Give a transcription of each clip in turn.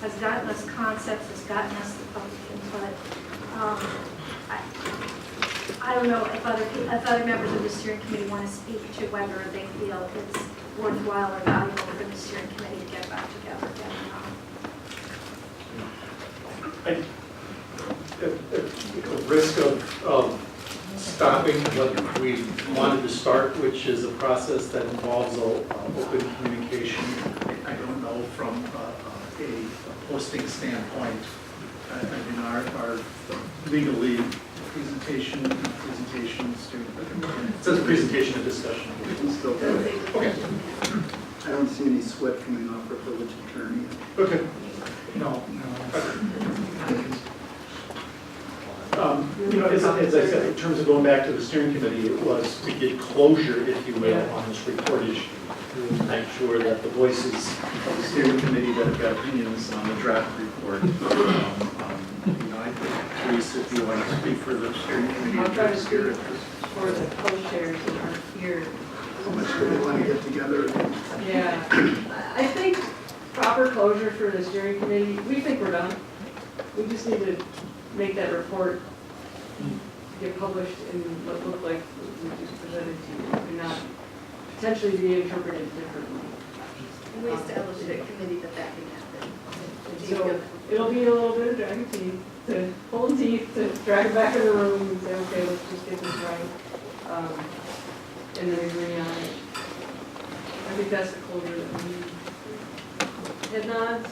has gotten us concepts, has gotten us the public input. I don't know if other members of the steering committee want to speak to whether they feel it's worthwhile or valuable for the steering committee to get back together again or not. At risk of stopping what we wanted to start, which is a process that involves open communication. I don't know from a posting standpoint. I mean, our legally presentations to, it says presentation and discussion. We can still do it. Okay. I don't see any sweat coming off our village attorney. Okay. No. You know, as I said, in terms of going back to the steering committee, it was to get closure, if you will, on this report issue. To make sure that the voices of the steering committee that have got opinions on the draft report. You know, I think, Teresa, if you want to speak for the steering committee, I'll try to speak for the co-chairs that aren't here. How much do they want to get together? Yeah, I think proper closure for the steering committee, we think we're done. We just need to make that report get published in what looked like we just presented to you, and not potentially be interpreted differently. And we established a committee that can happen. So it'll be a little bit of dragging teeth, to pull teeth, to drag it back in the room and say, okay, let's just get this right, and then agree on it. I think that's the closure that we need. Head nods?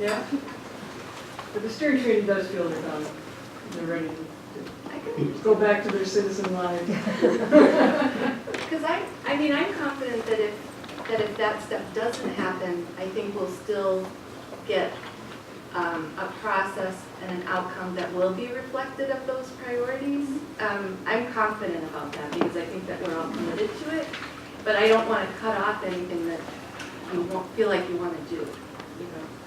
Yeah? But the steering committee does feel they're done. They're ready to go back to their citizen lives. Because I mean, I'm confident that if that step doesn't happen, I think we'll still get a process and an outcome that will be reflected of those priorities. I'm confident about that because I think that we're all committed to it. But I don't want to cut off anything that you won't feel like you want to do.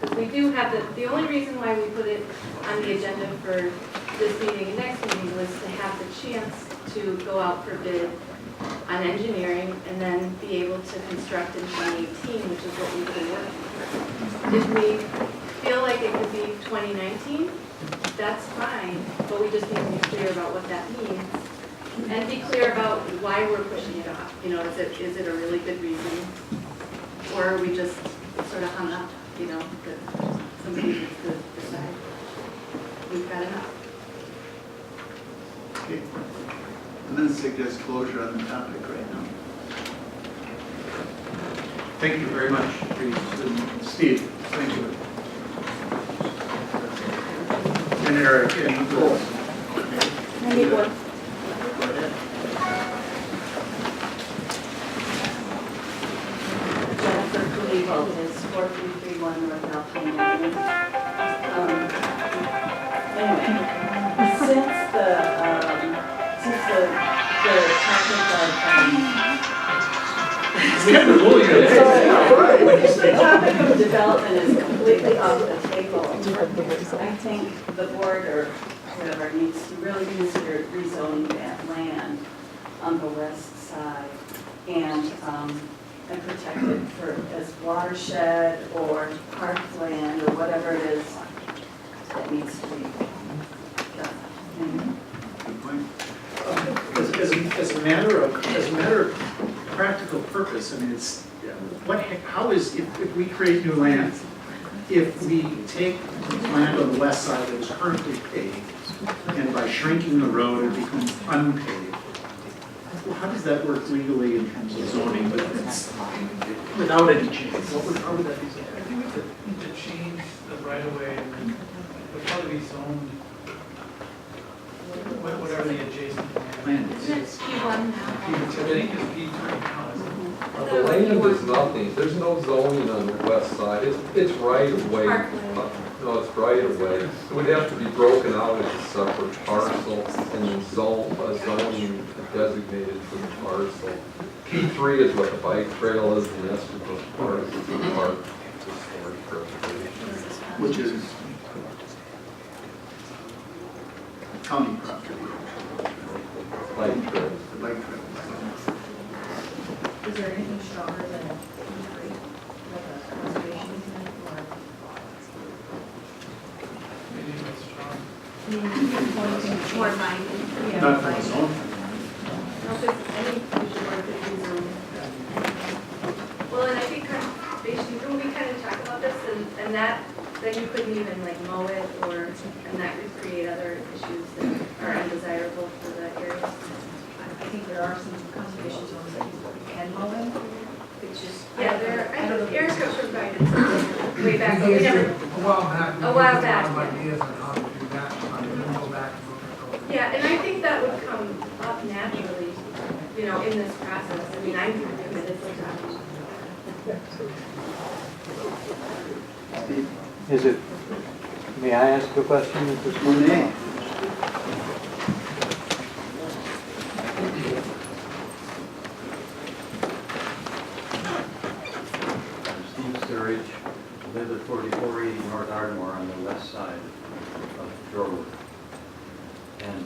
Because we do have the only reason why we put it on the agenda for this meeting and next meeting was to have the chance to go out for bid on engineering and then be able to construct in 2018, which is what we've been working for. If we feel like it could be 2019, that's fine, but we just need to be clear about what that means and be clear about why we're pushing it off. You know, is it a really good reason, or are we just sort of hung up? You know, that somebody needs to decide. We've got enough. Okay. I'm going to suggest closure on the topic right now. Thank you very much, Steve. Thank you. And Eric and Rose. I need one. Go ahead. Jennifer Cooley is 4331 North Alpine Avenue. Anyway, since the topic of development is completely off the table, I think the board or whoever needs to really consider rezoning that land on the west side and protect it for as watershed or parkland or whatever it is that needs to be done. Good point. As a matter of practical purpose, I mean, it's how is if we create new land, if we take land on the west side that is currently paved, and by shrinking the road it becomes unpaved, well, how does that work legally in terms of zoning? But it's without any change. How would that be zoned? I think we need to change the right of way and then it'll probably be zoned whatever the adjacent land is. Isn't it P1 now? I think it's P3 now, isn't it? The land is nothing, there's no zoning on the west side, it's right of way. No, it's right of way. It would have to be broken out as a separate parcel and then zoning designated for the parcel. P3 is what the bike trail is, and that's what the park is, the park for storage purposes. Which is county property. Bike trail. The bike trail. Is there anything stronger than a P3, like a conservation easement or More binding. Not from its own. No, because any issue where it is Well, and I think conservation, didn't we kind of talk about this, and that you couldn't even like mow it, and that could create other issues that are undesirable for the area? I think there are some conservation zones that you can mow in. It's just. Yeah, I know Erica provided something way back, but we never, A while back. we A while gave back, A lot of yeah. ideas on how to do that, I didn't go back and look at those. yeah, and I think that would come up naturally, in this process. I mean, I'm committed to that. Is it, may I ask a question at this point? May. Steve Sturridge, live at 4480 North Ardmore on the west side of Shorewood. And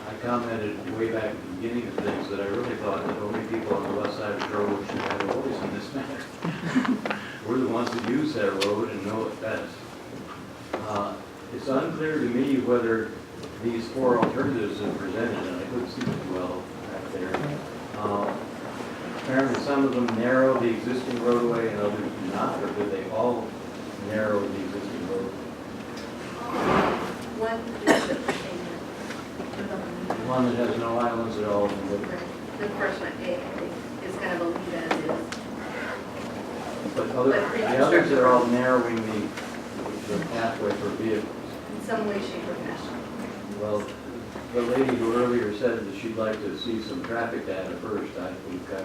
I commented way back at the beginning of things that I really thought that only people on the west side of Shorewood should have a voice in this matter. We're the ones that use that road and know it best. It's unclear to me whether these four alternatives are presented, and I couldn't see too well back there. Apparently some of them narrow the existing roadway and others do not, or do they all narrow the existing roadway? One is the thing, One that has no islands at all, and the first one, A, I think, is kind of a leave as is. but the others are all narrowing the pathway for vehicles. In some way, shape, or fashion. Well, the lady who earlier said that she'd like to see some traffic data first, I think I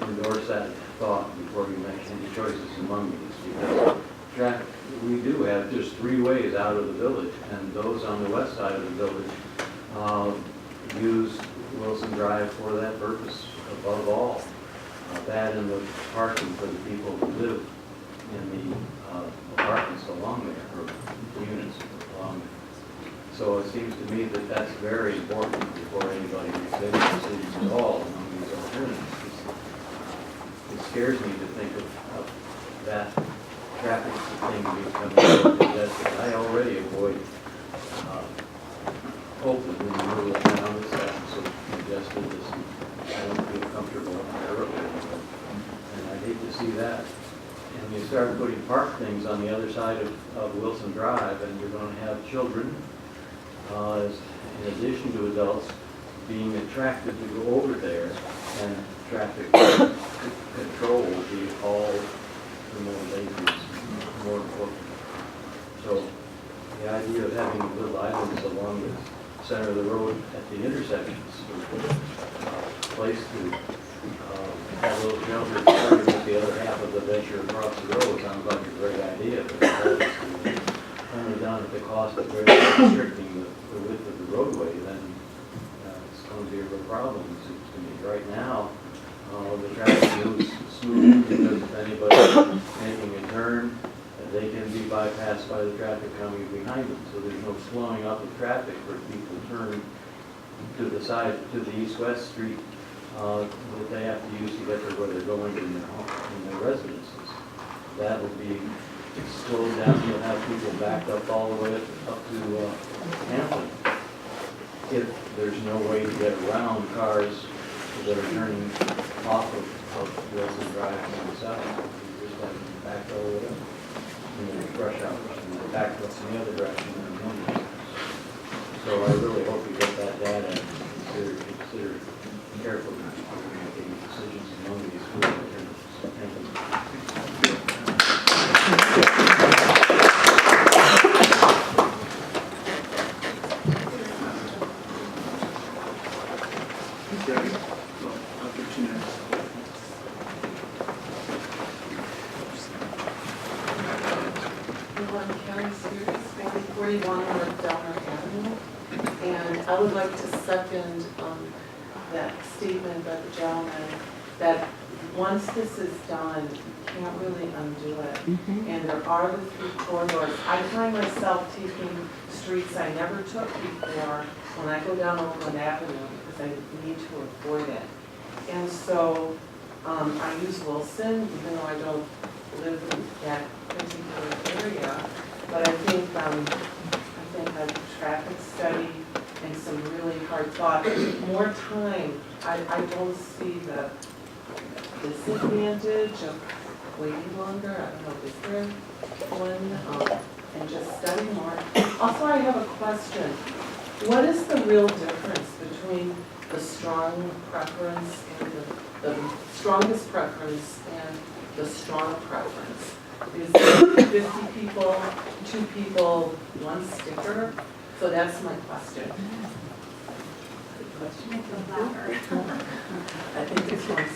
would endorse that thought before you make any choices among these, because traffic, we do have just 3 ways out of the village, and those on the west side of the village use Wilson Drive for that purpose above all. That and the parking for the people who live in the apartments along there, or units along there. So it seems to me that that's very important before anybody makes any decisions at all among these alternatives. It scares me to think of that traffic thing becoming congested. I already avoid Oakland in the middle of town. This happens so congested, I don't feel comfortable on the road. And I hate to see that. And you start putting park things on the other side of Wilson Drive, and you're going to have children, in addition to adults, being attracted to go over there, and traffic control will be all the more dangerous, more important. So the idea of having little islands along the center of the road at the intersections was a place to have a little jumper starting with the other half of the venture across the road. Sounds like a great idea, but it's only done at the cost of very restricting the width of the roadway, then it's going to be a real problem, it seems to me. Right now, the traffic moves smoothly because if anybody's making a turn, they can be bypassed by the traffic coming behind them. So there's no slowing up of traffic for people to turn to the side, to the east-west street that they have to use to get to where they're going in their home, in their residences. That will be slowed down. You'll have people backed up all the way up to Hampton. If there's no way to get around cars that are turning off of Wilson Drive from the south, you just have to be backed all the way up in the rush hours, and they're backed up in the other direction in the morning. So I really hope you get that data and consider carefully before you make any decisions among these food alternatives. Thank you. Greg, well, I'll get you next. I'm Karen Sears, 41 North Delmer Avenue, and I would like to second that statement by the gentleman that once this is done, you can't really undo it. And there are the 3 corridors. I find myself taking streets I never took before when I go down Oakland Avenue because I need to avoid it. And so I use Wilson, even though I don't live in that particular area. But I think more time, I don't see the disadvantage of waiting longer. I don't know, is there one? And just studying more. Also, I have a question. What is the real difference between the strong preference and the strongest preference and the strong preference? Is it 50 people, 2 people, 1 sticker? So that's my question. I think it's 1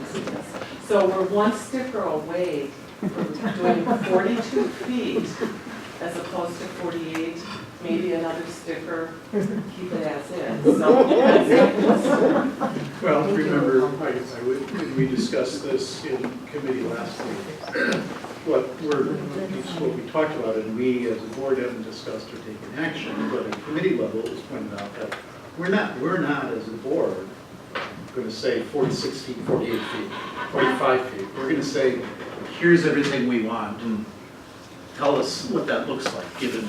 sticker. So we're 1 sticker away from doing 42 feet as opposed to 48, maybe another sticker, keep it as is. So that's my question. Well, remember, we discussed this in committee last week. What we talked about, and we as a board haven't discussed or taken action, but at committee level, it was pointed out that we're not as a board going to say 46 feet, 48 feet, 45 feet. We're going to say, here's everything we want, and tell us what that looks like, given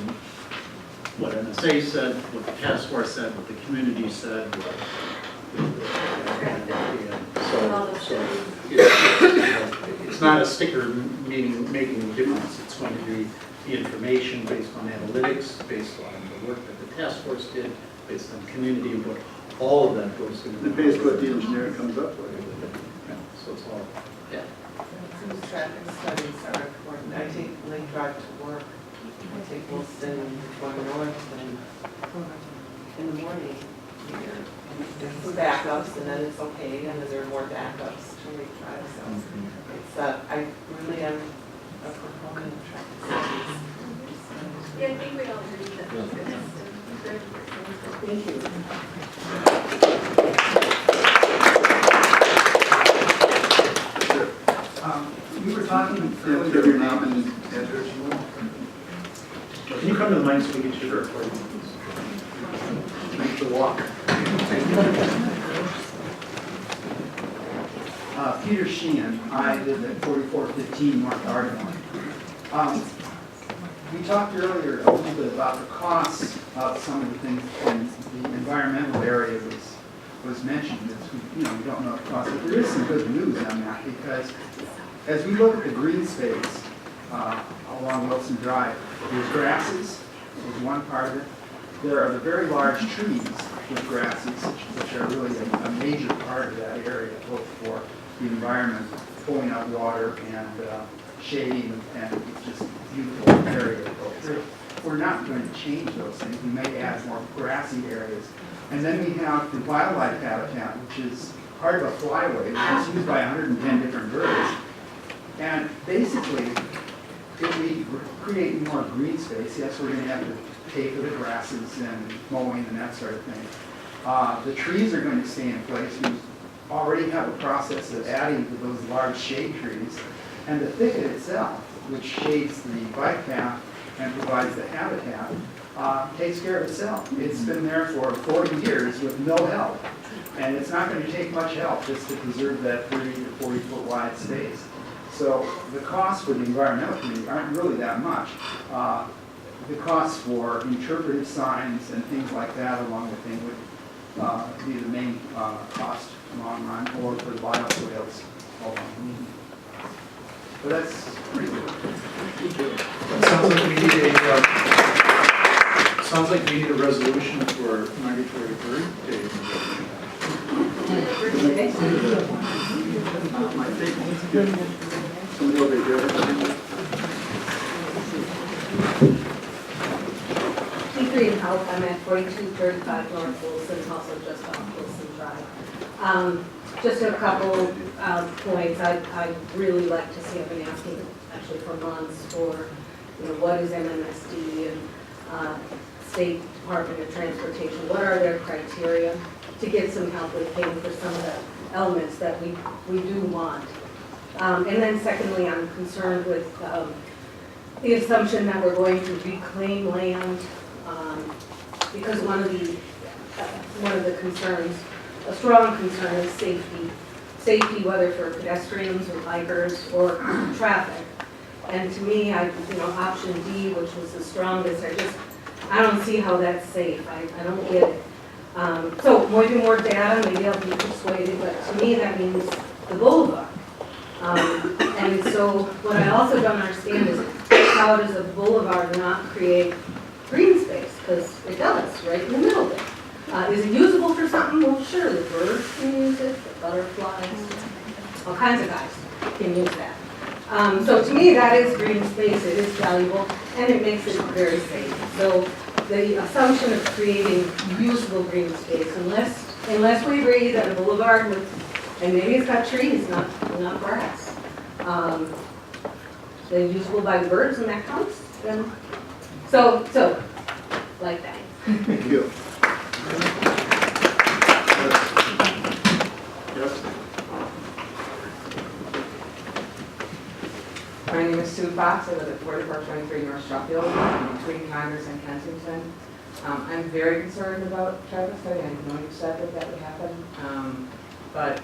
what NSA said, what the task force said, what the community said, it's not a sticker making a difference. It's going to be the information based on analytics, based on the work that the task force did, based on community input. All of that goes into And basically what the engineer comes up with. Yeah, so it's all. Some traffic studies are important. I take Lake Drive to work. I take Wilson going north and in the morning here. And there's some backups and then it's okay and then there are more backups to Lake Drive. So it's, I really am a proponent of traffic studies. Yeah, I think we all agree that that's good. Thank you. We were talking Give your earlier. name and address. Can you come to the mic so we can shoot our recording? Make the walk. Peter Sheehan, I live at 4415 North Ardmore. We talked earlier a little bit about the costs of some of the things, and the environmental area was mentioned. We don't know the cost, but there is some good news on that, because as we look at the green space along Wilson Drive, there's grasses, is one part of it. There are the very large trees with grasses, which are really a major part of that area, both for the environment, pulling out water and shading, and it's just a beautiful area to go through. We're not going to change those things. We may add more grassy areas. And then we have the wildlife habitat, which is part of a flyway, which is used by 110 different birds. And basically, if we create more green space, yes, we're going to have to pay for the grasses and mowing and that sort of thing. The trees are going to stay in place. We already have a process of adding to those large shade trees. And the thicket itself, which shades the bike path and provides the habitat, takes care of itself. It's been there for 40 years with no help. And it's not going to take much help just to preserve that 30 to 40 foot wide space. So the costs for the environmental community aren't really that much. The costs for interpretive signs and things like that along the thing would be the main cost long run, or for the bioswales along. But that's pretty good. Sounds like we need a resolution for migratory bird day. Somebody over here. Green Health, I'm at 4235 North Wilson, also just off Wilson Drive. Just a couple points I'd really like to see. I've been asking actually for months for, what is MMSD and State Department of Transportation, what are their criteria to get some help with paying for some of the elements that we do want. And then secondly, I'm concerned with the assumption that we're going to reclaim land, because one of the concerns, a strong concern, is safety. Safety, whether for pedestrians or bikers or traffic. And to me, option D, which was the strongest, I don't see how that's safe. I don't get it. So maybe more data, maybe I'll be persuaded, but to me that means the boulevard. And so what I also don't understand is how does a boulevard not create green space? Because it does, right in the middle there. Is it usable for something? Well, sure, the birds can use it, the butterflies, all kinds of guys can use that. So to me, that is green space, it is valuable, and it makes it very safe. So the assumption of creating usable green space, unless we agree that a boulevard with, and maybe it's got trees, not grass, then usable by the birds and that counts, then, so, like that. Thank you. Yes. My name is Sue Fox. I live at 4423 North Sheffield, between Congress and Kensington. I'm very concerned about traffic study. I know you said that would happen, but